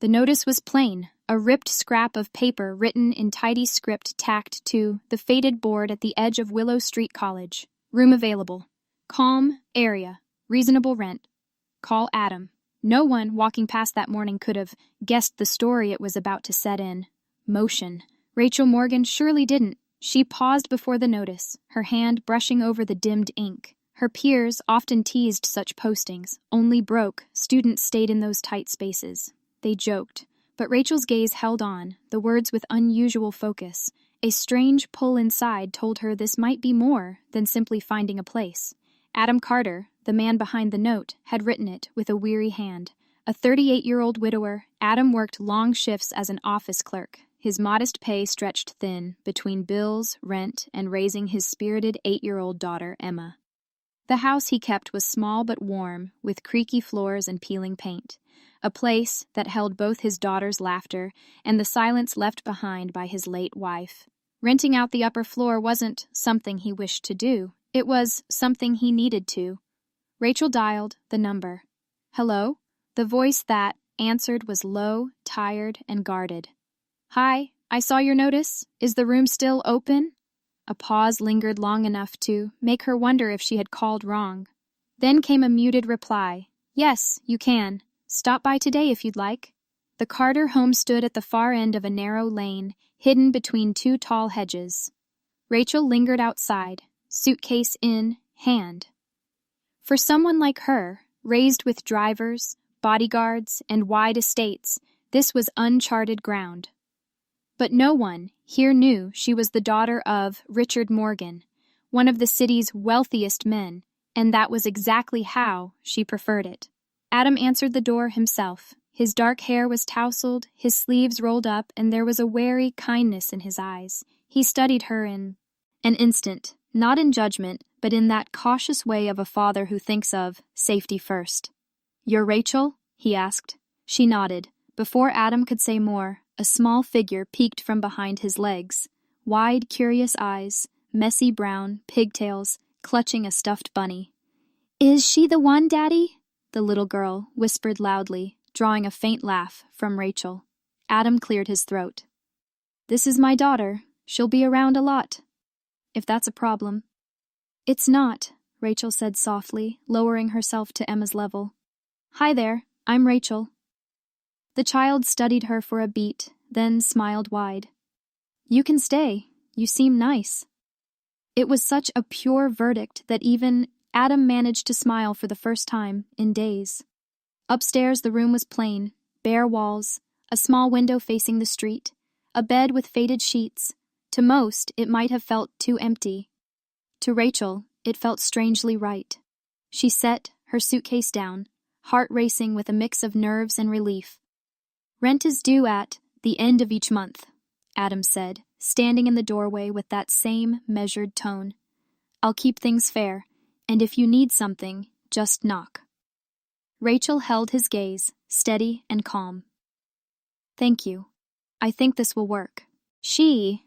The notice was plain, a ripped scrap of paper written in tidy script tacked to the faded board at the edge of Willow Street College. Room available. Calm area. Reasonable rent. Call Adam. No one walking past that morning could have guessed the story it was about to set in motion. Rachel Morgan surely didn't. She paused before the notice, her hand brushing over the dimmed ink. Her peers often teased such postings. Only broke students stayed in those tight spaces. They joked, but Rachel's gaze held on, the words with unusual focus. A strange pull inside told her this might be more than simply finding a place. Adam Carter, the man behind the note, had written it with a weary hand. A 38-year-old widower, Adam worked long shifts as an office clerk. His modest pay stretched thin between bills, rent, and raising his spirited 8-year-old daughter, Emma. The house he kept was small but warm, with creaky floors and peeling paint. A place that held both his daughter's laughter and the silence left behind by his late wife. Renting out the upper floor wasn't something he wished to do. It was something he needed to. Rachel dialed the number. Hello? The voice that answered was low, tired, and guarded. Hi, I saw your notice. Is the room still open? A pause lingered long enough to make her wonder if she had called wrong. Then came a muted reply. Yes, you can. Stop by today if you'd like. The Carter home stood at the far end of a narrow lane, hidden between two tall hedges. Rachel lingered outside, suitcase in hand. For someone like her, raised with drivers, bodyguards, and wide estates, this was uncharted ground. But no one here knew she was the daughter of Richard Morgan, one of the city's wealthiest men, and that was exactly how she preferred it. Adam answered the door himself. His dark hair was tousled, his sleeves rolled up, and there was a wary kindness in his eyes. He studied her in an instant, not in judgment, but in that cautious way of a father who thinks of safety first. "You're Rachel?" he asked. She nodded. Before Adam could say more, a small figure peeked from behind his legs. Wide, curious eyes, messy brown, pigtails, clutching a stuffed bunny. "Is she the one, Daddy?" the little girl whispered loudly, drawing a faint laugh from Rachel. Adam cleared his throat. "This is my daughter. She'll be around a lot. If that's a problem." "It's not," Rachel said softly, lowering herself to Emma's level. "Hi there, I'm Rachel." The child studied her for a beat, then smiled wide. "You can stay. You seem nice." It was such a pure verdict that even Adam managed to smile for the first time in days. Upstairs the room was plain, bare walls, a small window facing the street, a bed with faded sheets. To most, it might have felt too empty. To Rachel, it felt strangely right. She set her suitcase down, heart racing with a mix of nerves and relief. "Rent is due at the end of each month," Adam said, standing in the doorway with that same measured tone. "I'll keep things fair, and if you need something, just knock." Rachel held his gaze, steady and calm. "Thank you. I think this will work." She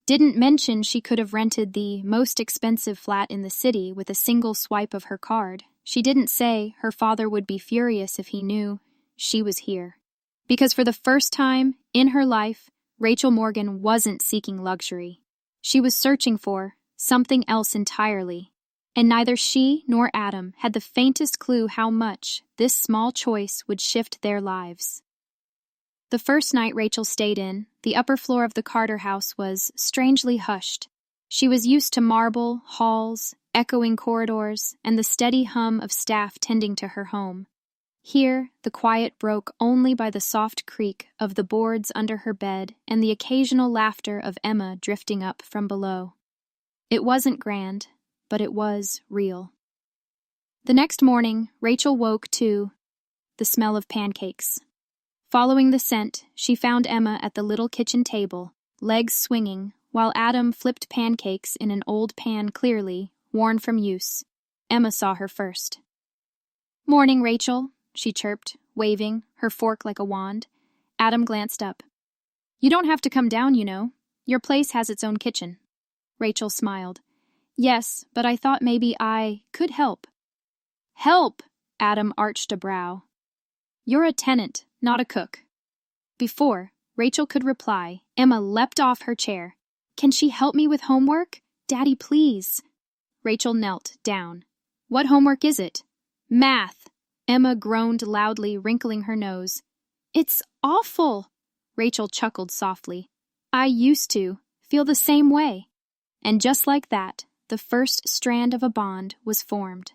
didn't mention she could have rented the most expensive flat in the city with a single swipe of her card. She didn't say her father would be furious if he knew she was here. Because for the first time in her life, Rachel Morgan wasn't seeking luxury. She was searching for something else entirely, and neither she nor Adam had the faintest clue how much this small choice would shift their lives. The first night Rachel stayed in, the upper floor of the Carter house was strangely hushed. She was used to marble, halls, echoing corridors, and the steady hum of staff tending to her home. Here, the quiet broke only by the soft creak of the boards under her bed and the occasional laughter of Emma drifting up from below. It wasn't grand, but it was real. The next morning, Rachel woke to the smell of pancakes. Following the scent, she found Emma at the little kitchen table, legs swinging, while Adam flipped pancakes in an old pan clearly, worn from use. Emma saw her first. "Morning, Rachel," she chirped, waving, her fork like a wand. Adam glanced up. "You don't have to come down, you know. Your place has its own kitchen." Rachel smiled. "Yes, but I thought maybe I could help." "Help!" Adam arched a brow. "You're a tenant, not a cook." Before Rachel could reply, Emma leapt off her chair. "Can she help me with homework? Daddy, please." Rachel knelt down. "What homework is it?" "Math." Emma groaned loudly, wrinkling her nose. "It's awful." Rachel chuckled softly. "I used to feel the same way." And just like that, the first strand of a bond was formed.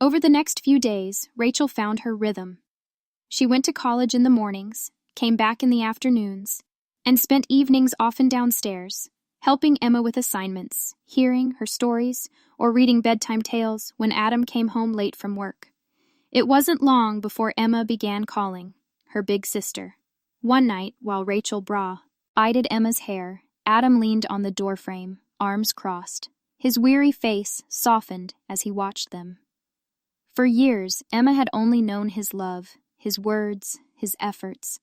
Over the next few days, Rachel found her rhythm. She went to college in the mornings, came back in the afternoons, and spent evenings often downstairs, helping Emma with assignments, hearing her stories, or reading bedtime tales when Adam came home late from work. It wasn't long before Emma began calling, her big sister. One night, while Rachel braided Emma's hair, Adam leaned on the doorframe, arms crossed. His weary face softened as he watched them. For years, Emma had only known his love, his words, his efforts.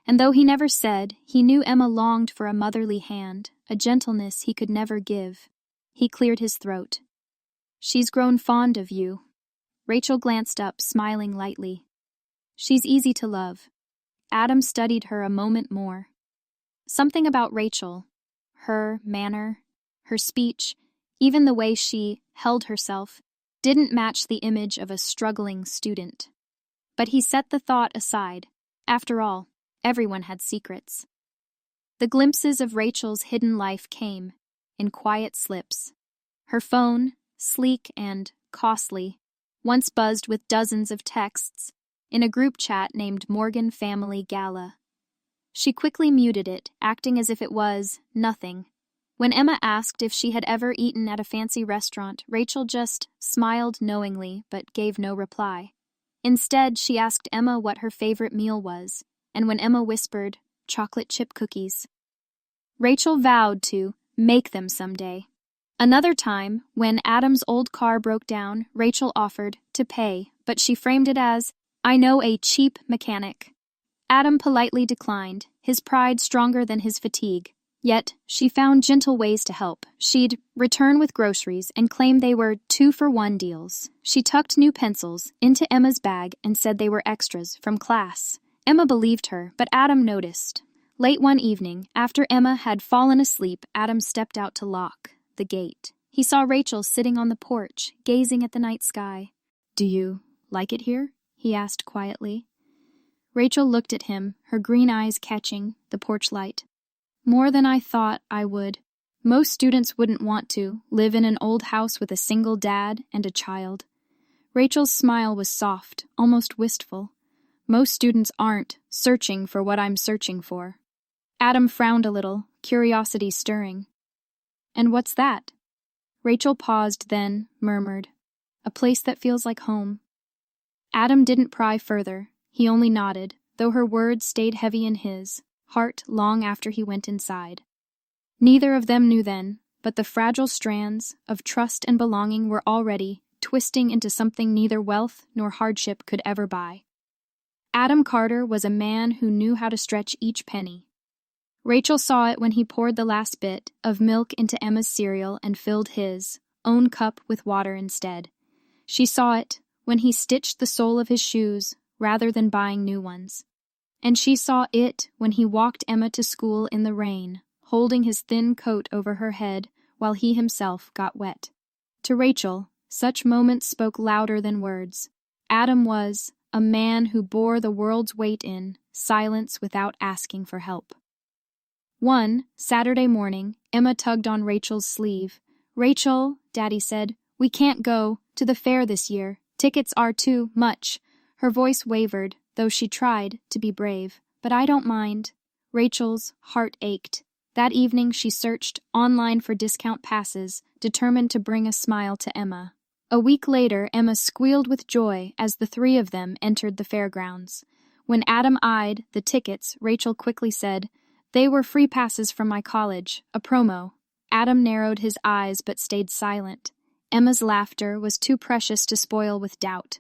And though he never said, he knew Emma longed for a motherly hand, a gentleness he could never give. He cleared his throat. "She's grown fond of you." Rachel glanced up, smiling lightly. "She's easy to love." Adam studied her a moment more. Something about Rachel, her manner, her speech, even the way she held herself, didn't match the image of a struggling student. But he set the thought aside. After all, everyone had secrets. The glimpses of Rachel's hidden life came in quiet slips. Her phone, sleek and costly, once buzzed with dozens of texts in a group chat named Morgan Family Gala. She quickly muted it, acting as if it was nothing. When Emma asked if she had ever eaten at a fancy restaurant, Rachel just smiled knowingly but gave no reply. Instead, she asked Emma what her favorite meal was, and when Emma whispered, "chocolate chip cookies," Rachel vowed to make them someday. Another time, when Adam's old car broke down, Rachel offered to pay, but she framed it as, "I know a cheap mechanic." Adam politely declined, his pride stronger than his fatigue. Yet, she found gentle ways to help. She'd return with groceries and claim they were 2-for-1 deals. She tucked new pencils into Emma's bag and said they were extras from class. Emma believed her, but Adam noticed. Late one evening, after Emma had fallen asleep, Adam stepped out to lock the gate. He saw Rachel sitting on the porch, gazing at the night sky. "Do you like it here?" he asked quietly. Rachel looked at him, her green eyes catching the porch light. "More than I thought I would. Most students wouldn't want to live in an old house with a single dad and a child." Rachel's smile was soft, almost wistful. "Most students aren't searching for what I'm searching for." Adam frowned a little, curiosity stirring. "And what's that?" Rachel paused, then murmured, "A place that feels like home." Adam didn't pry further. He only nodded, though her words stayed heavy in his heart long after he went inside. Neither of them knew then, but the fragile strands of trust and belonging were already twisting into something neither wealth nor hardship could ever buy. Adam Carter was a man who knew how to stretch each penny. Rachel saw it when he poured the last bit of milk into Emma's cereal and filled his own cup with water instead. She saw it when he stitched the sole of his shoes rather than buying new ones. And she saw it when he walked Emma to school in the rain, holding his thin coat over her head while he himself got wet. To Rachel, such moments spoke louder than words. Adam was a man who bore the world's weight in silence without asking for help. One Saturday morning, Emma tugged on Rachel's sleeve. "Rachel," Daddy said, "we can't go to the fair this year. Tickets are too much." Her voice wavered, though she tried to be brave. "But I don't mind." Rachel's heart ached. That evening she searched online for discount passes, determined to bring a smile to Emma. A week later, Emma squealed with joy as the three of them entered the fairgrounds. When Adam eyed the tickets, Rachel quickly said, "They were free passes from my college, a promo." Adam narrowed his eyes but stayed silent. Emma's laughter was too precious to spoil with doubt.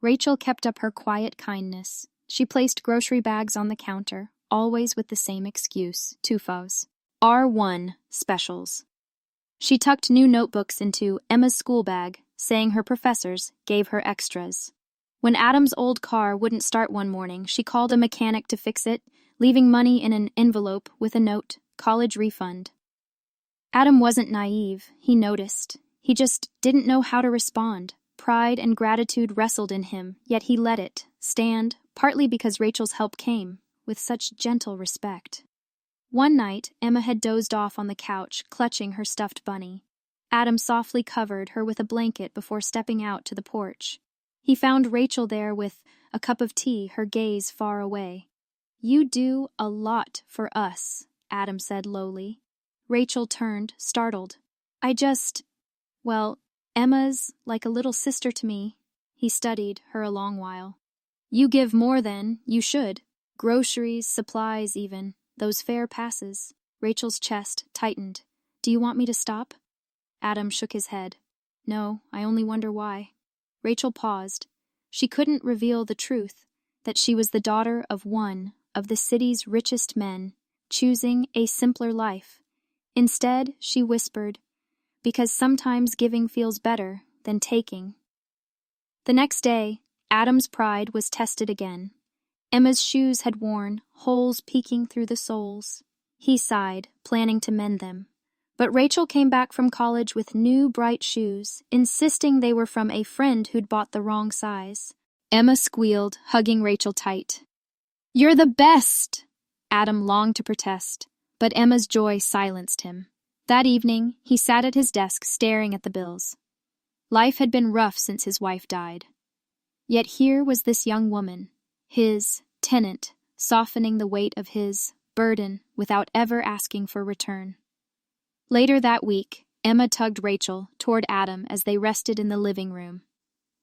Rachel kept up her quiet kindness. She placed grocery bags on the counter, always with the same excuse, 2 vows. R1 specials. She tucked new notebooks into Emma's school bag, saying her professors gave her extras. When Adam's old car wouldn't start one morning, she called a mechanic to fix it, leaving money in an envelope with a note, college refund. Adam wasn't naive, he noticed. He just didn't know how to respond. Pride and gratitude wrestled in him, yet he let it stand, partly because Rachel's help came, with such gentle respect. One night, Emma had dozed off on the couch, clutching her stuffed bunny. Adam softly covered her with a blanket before stepping out to the porch. He found Rachel there with a cup of tea, her gaze far away. "You do a lot for us," Adam said lowly. Rachel turned, startled. Well, Emma's like a little sister to me." He studied her a long while. "You give more than you should. Groceries, supplies even, those fair passes." Rachel's chest tightened. "Do you want me to stop?" Adam shook his head. "No, I only wonder why." Rachel paused. She couldn't reveal the truth, that she was the daughter of one of the city's richest men, choosing a simpler life. Instead, she whispered, "Because sometimes giving feels better than taking." The next day, Adam's pride was tested again. Emma's shoes had worn, holes peeking through the soles. He sighed, planning to mend them. But Rachel came back from college with new bright shoes, insisting they were from a friend who'd bought the wrong size. Emma squealed, hugging Rachel tight. "You're the best!" Adam longed to protest, but Emma's joy silenced him. That evening, he sat at his desk staring at the bills. Life had been rough since his wife died. Yet here was this young woman, his tenant, softening the weight of his burden without ever asking for return. Later that week, Emma tugged Rachel toward Adam as they rested in the living room.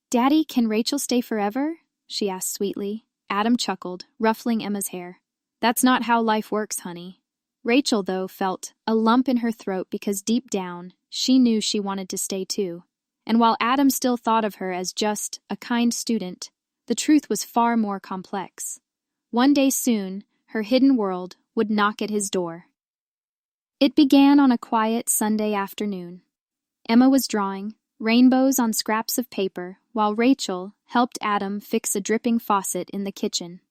"Daddy, can Rachel stay forever?" she asked sweetly. Adam chuckled, ruffling Emma's hair. "That's not how life works, honey." Rachel, though, felt a lump in her throat because deep down, she knew she wanted to stay too. And while Adam still thought of her as just a kind student, the truth was far more complex. One day soon, her hidden world would knock at his door. It began on a quiet Sunday afternoon. Emma was drawing rainbows on scraps of paper, while Rachel helped Adam fix a dripping faucet in the kitchen.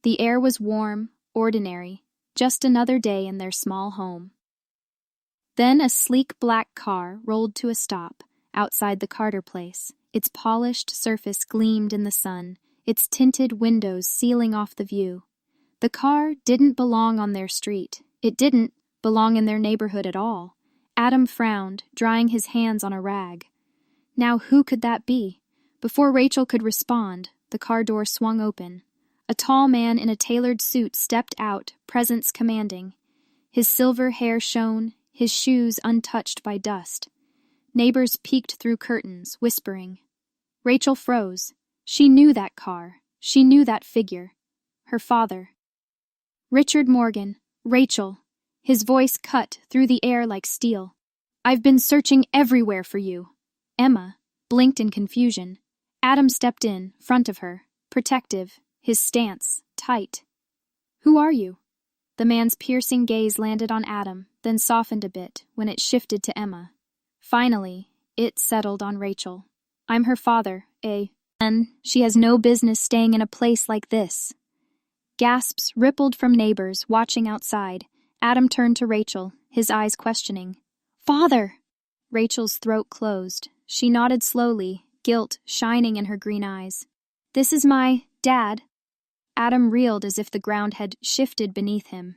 The air was warm, ordinary, just another day in their small home. Then a sleek black car rolled to a stop outside the Carter place. Its polished surface gleamed in the sun, its tinted windows sealing off the view. The car didn't belong on their street. It didn't belong in their neighborhood at all. Adam frowned, drying his hands on a rag. Now who could that be? Before Rachel could respond, the car door swung open. A tall man in a tailored suit stepped out, presence commanding. His silver hair shone, his shoes untouched by dust. Neighbors peeked through curtains, whispering. Rachel froze. She knew that car. She knew that figure. Her father. "Richard Morgan. Rachel." His voice cut through the air like steel. "I've been searching everywhere for you." Emma blinked in confusion. Adam stepped in, front of her, protective, his stance tight. "Who are you?" The man's piercing gaze landed on Adam, then softened a bit when it shifted to Emma. Finally, it settled on Rachel. "I'm her father, and she has no business staying in a place like this." Gasps rippled from neighbors watching outside. Adam turned to Rachel, his eyes questioning. "Father!" Rachel's throat closed. She nodded slowly, guilt shining in her green eyes. "This is my dad." Adam reeled as if the ground had shifted beneath him.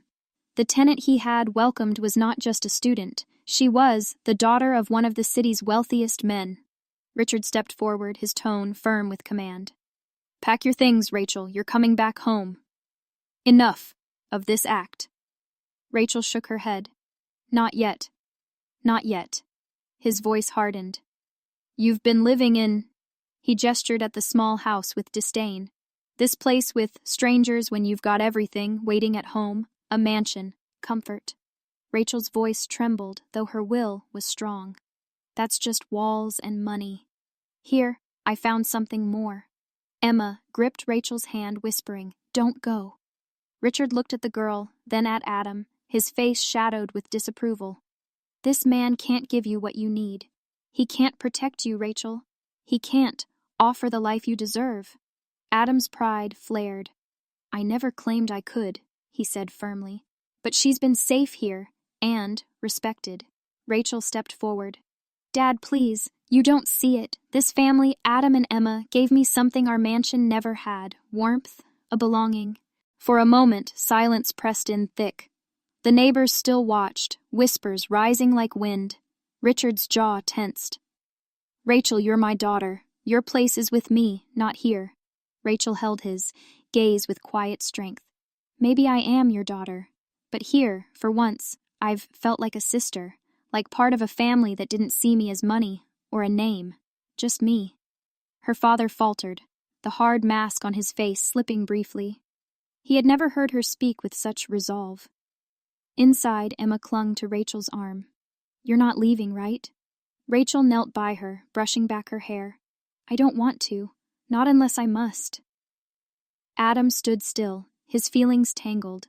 The tenant he had welcomed was not just a student. She was the daughter of one of the city's wealthiest men. Richard stepped forward, his tone firm with command. "Pack your things, Rachel. You're coming back home." "Enough of this act." Rachel shook her head. "Not yet. Not yet." His voice hardened. "You've been living in—" He gestured at the small house with disdain. "This place with strangers when you've got everything waiting at home, a mansion, comfort." Rachel's voice trembled, though her will was strong. "That's just walls and money. Here, I found something more." Emma gripped Rachel's hand, whispering, "Don't go." Richard looked at the girl, then at Adam, his face shadowed with disapproval. "This man can't give you what you need. He can't protect you, Rachel. He can't offer the life you deserve." Adam's pride flared. "I never claimed I could," he said firmly. "But she's been safe here, and respected." Rachel stepped forward. "Dad, please, you don't see it. This family, Adam and Emma, gave me something our mansion never had: warmth, a belonging." For a moment, silence pressed in thick. The neighbors still watched, whispers rising like wind. Richard's jaw tensed. "Rachel, you're my daughter. Your place is with me, not here." Rachel held his gaze with quiet strength. "Maybe I am your daughter, but here, for once, I've felt like a sister, like part of a family that didn't see me as money or a name, just me." Her father faltered, the hard mask on his face slipping briefly. He had never heard her speak with such resolve. Inside, Emma clung to Rachel's arm. "You're not leaving, right?" Rachel knelt by her, brushing back her hair. "I don't want to, not unless I must." Adam stood still, his feelings tangled.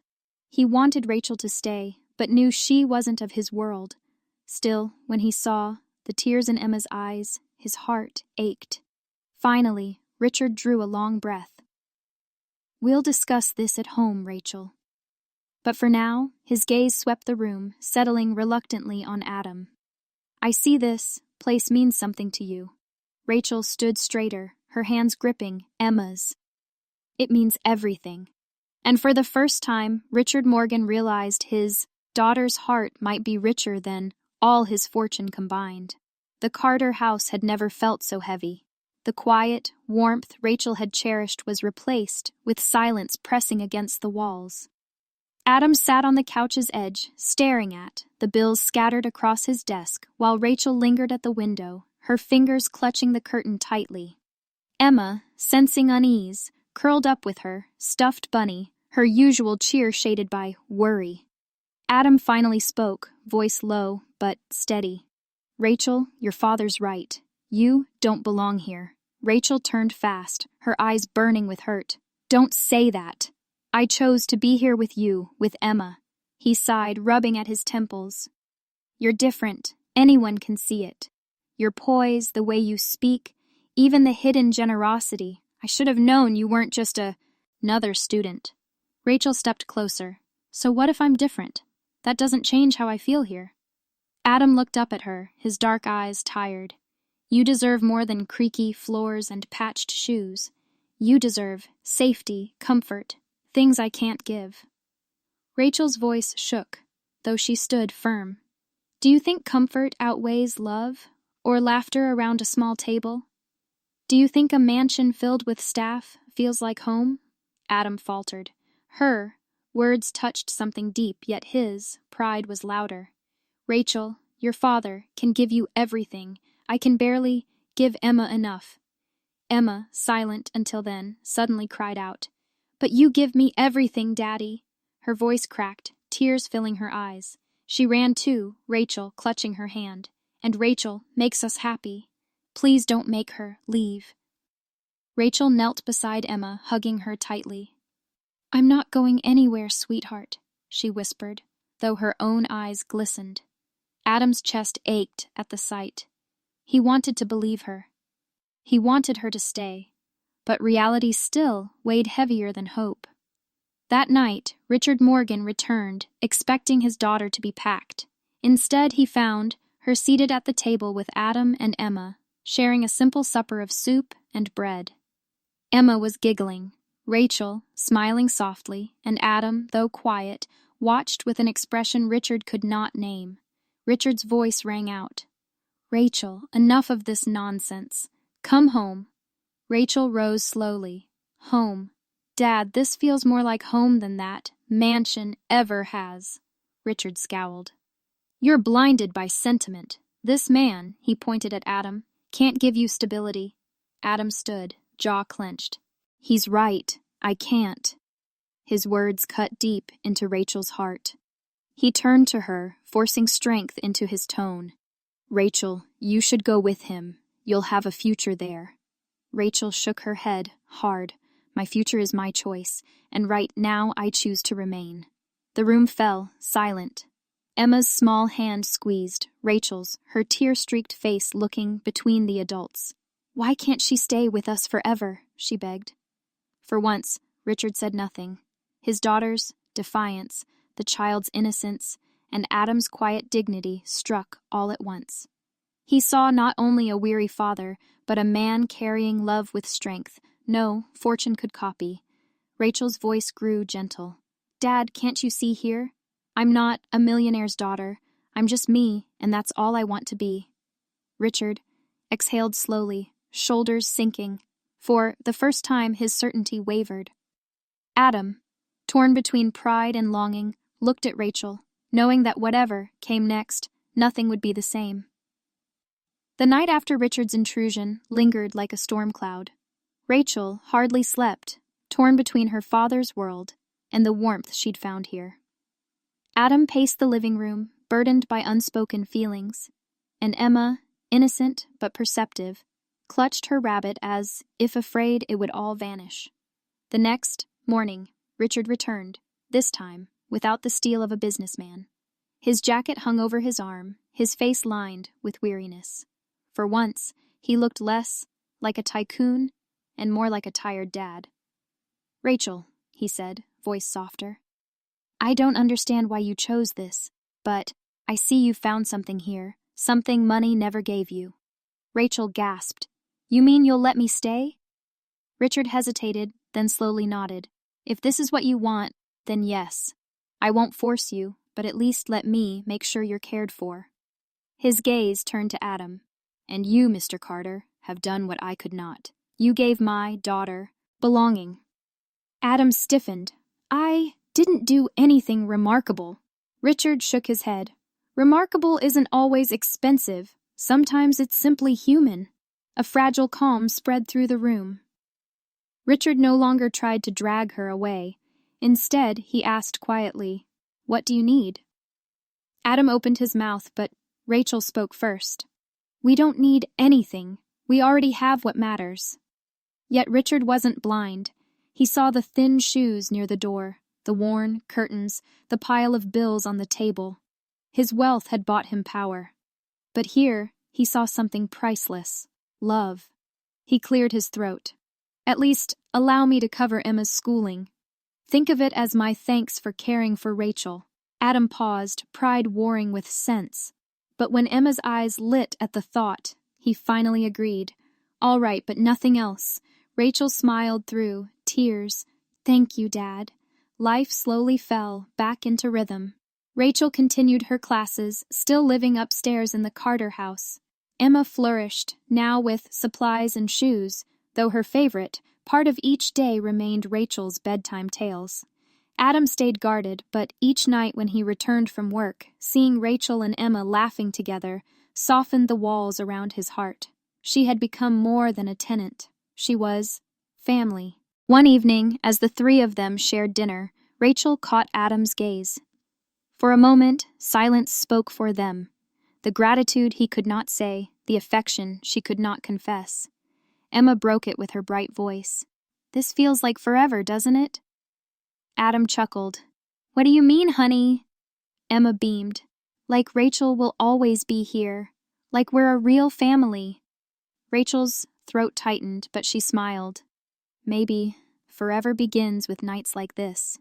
He wanted Rachel to stay, but knew she wasn't of his world. Still, when he saw the tears in Emma's eyes, his heart ached. Finally, Richard drew a long breath. "We'll discuss this at home, Rachel." But for now, his gaze swept the room, settling reluctantly on Adam. "I see this place means something to you." Rachel stood straighter, her hands gripping Emma's. "It means everything." And for the first time, Richard Morgan realized his daughter's heart might be richer than all his fortune combined. The Carter house had never felt so heavy. The quiet warmth Rachel had cherished was replaced with silence pressing against the walls. Adam sat on the couch's edge, staring at the bills scattered across his desk, while Rachel lingered at the window, her fingers clutching the curtain tightly. Emma, sensing unease, curled up with her stuffed bunny, her usual cheer shaded by worry. Adam finally spoke, voice low but steady. "Rachel, your father's right. You don't belong here." Rachel turned fast, her eyes burning with hurt. "Don't say that. I chose to be here with you, with Emma." He sighed, rubbing at his temples. "You're different. Anyone can see it. Your poise, the way you speak, even the hidden generosity. I should have known you weren't just another student." Rachel stepped closer. "So what if I'm different? That doesn't change how I feel here." Adam looked up at her, his dark eyes tired. "You deserve more than creaky floors and patched shoes. You deserve safety, comfort, things I can't give." Rachel's voice shook, though she stood firm. "Do you think comfort outweighs love, or laughter around a small table? Do you think a mansion filled with staff feels like home?" Adam faltered. Her words touched something deep, yet his pride was louder. "Rachel, your father can give you everything. I can barely give Emma enough." Emma, silent until then, suddenly cried out, "But you give me everything, Daddy." Her voice cracked, tears filling her eyes. She ran to Rachel, clutching her hand. "And Rachel makes us happy. Please don't make her leave." Rachel knelt beside Emma, hugging her tightly. "I'm not going anywhere, sweetheart," she whispered, though her own eyes glistened. Adam's chest ached at the sight. He wanted to believe her. He wanted her to stay, but reality still weighed heavier than hope. That night, Richard Morgan returned, expecting his daughter to be packed. Instead, he found her seated at the table with Adam and Emma, sharing a simple supper of soup and bread. Emma was giggling. Rachel, smiling softly, and Adam, though quiet, watched with an expression Richard could not name. Richard's voice rang out. "Rachel, enough of this nonsense. Come home." Rachel rose slowly. "Home. Dad, this feels more like home than that mansion ever has." Richard scowled. "You're blinded by sentiment. This man," he pointed at Adam, "can't give you stability." Adam stood, jaw clenched. "He's right. I can't." His words cut deep into Rachel's heart. He turned to her, forcing strength into his tone. "Rachel, you should go with him. You'll have a future there." Rachel shook her head, hard. "My future is my choice, and right now I choose to remain." The room fell, silent. Emma's small hand squeezed Rachel's, her tear-streaked face looking between the adults. "Why can't she stay with us forever?" she begged. For once, Richard said nothing. His daughter's defiance, the child's innocence, and Adam's quiet dignity struck all at once. He saw not only a weary father, but a man carrying love with strength. No fortune could copy. Rachel's voice grew gentle. "Dad, can't you see here? I'm not a millionaire's daughter. I'm just me, and that's all I want to be." Richard exhaled slowly, shoulders sinking. For the first time, his certainty wavered. Adam, torn between pride and longing, looked at Rachel, knowing that whatever came next, nothing would be the same. The night after Richard's intrusion lingered like a storm cloud. Rachel hardly slept, torn between her father's world and the warmth she'd found here. Adam paced the living room, burdened by unspoken feelings, and Emma, innocent but perceptive, clutched her rabbit as if afraid it would all vanish. The next morning, Richard returned, this time without the steel of a businessman. His jacket hung over his arm, his face lined with weariness. For once, he looked less like a tycoon and more like a tired dad. "Rachel," he said, voice softer, "I don't understand why you chose this, but I see you found something here, something money never gave you." Rachel gasped. "You mean you'll let me stay?" Richard hesitated, then slowly nodded. "If this is what you want, then yes. I won't force you, but at least let me make sure you're cared for." His gaze turned to Adam. "And you, Mr. Carter, have done what I could not. You gave my daughter belonging." Adam stiffened. "I didn't do anything remarkable." Richard shook his head. "Remarkable isn't always expensive. Sometimes it's simply human." A fragile calm spread through the room. Richard no longer tried to drag her away. Instead, he asked quietly, "What do you need?" Adam opened his mouth, but Rachel spoke first. "We don't need anything. We already have what matters." Yet Richard wasn't blind. He saw the thin shoes near the door, the worn curtains, the pile of bills on the table. His wealth had bought him power. But here, he saw something priceless. Love. He cleared his throat. "At least, allow me to cover Emma's schooling. Think of it as my thanks for caring for Rachel." Adam paused, pride warring with sense. But when Emma's eyes lit at the thought, he finally agreed. "All right, but nothing else." Rachel smiled through tears. "Thank you, Dad." Life slowly fell back into rhythm. Rachel continued her classes, still living upstairs in the Carter house. Emma flourished, now with supplies and shoes, though her favorite, part of each day remained Rachel's bedtime tales. Adam stayed guarded, but each night when he returned from work, seeing Rachel and Emma laughing together softened the walls around his heart. She had become more than a tenant. She was family. One evening, as the three of them shared dinner, Rachel caught Adam's gaze. For a moment, silence spoke for them. The gratitude he could not say, the affection she could not confess. Emma broke it with her bright voice. "This feels like forever, doesn't it?" Adam chuckled. "What do you mean, honey?" Emma beamed. "Like Rachel will always be here. Like we're a real family." Rachel's throat tightened, but she smiled. "Maybe forever begins with nights like this."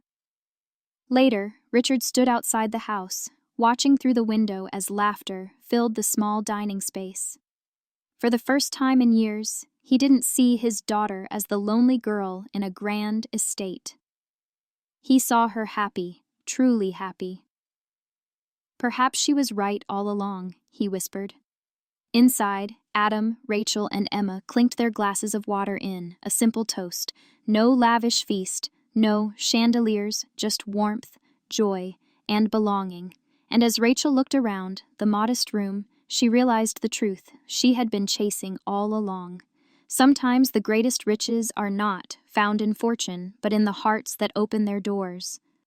Later, Richard stood outside the house, watching through the window as laughter filled the small dining space. For the first time in years, he didn't see his daughter as the lonely girl in a grand estate. He saw her happy, truly happy. "Perhaps she was right all along," he whispered. Inside, Adam, Rachel, and Emma clinked their glasses of water in, a simple toast. No lavish feast, no chandeliers, just warmth, joy, and belonging. And as Rachel looked around the modest room, she realized the truth she had been chasing all along. Sometimes the greatest riches are not found in fortune, but in the hearts that open their doors.